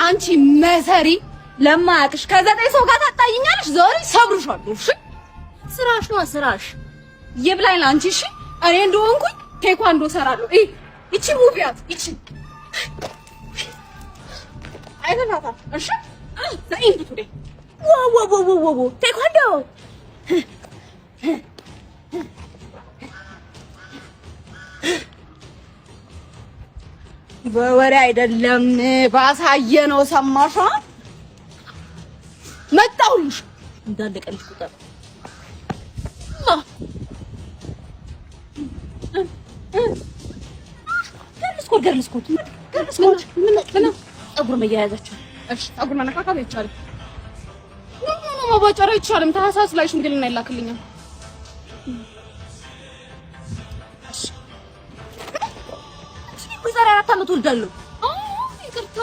አንቺ መሰሪ ለማያቅሽ ከዘጠኝ ሰው ጋር ታጣይኛለሽ። ዛሬ ሰብርሻለሁ። እሺ ስራሽ ነው ስራሽ። ይብላኝ ላንቺ። እሺ እኔ እንደሆንኩኝ ቴኳንዶ ሰራለሁ። እቺ ሙቪያት እቺ አይተናታ። እሺ ዘኢንቱ ቱዴ ዋው ቴኳንዶ በወሬ አይደለም ባሳየነው። ሰማሽ? መጣሁልሽ እንዳለቀልሽ ቁጥር ገርልስኮት ምን ፀጉር መያያዛችሁ? እሺ ፀጉር መነካካት አይቻልም። ምን መባጨር አይቻልም። ታህሳስ ላይ ሽምግልና ይላክልኛል። ዛሬ 4 ዓመት ወልዳለሁ። ይቅርታ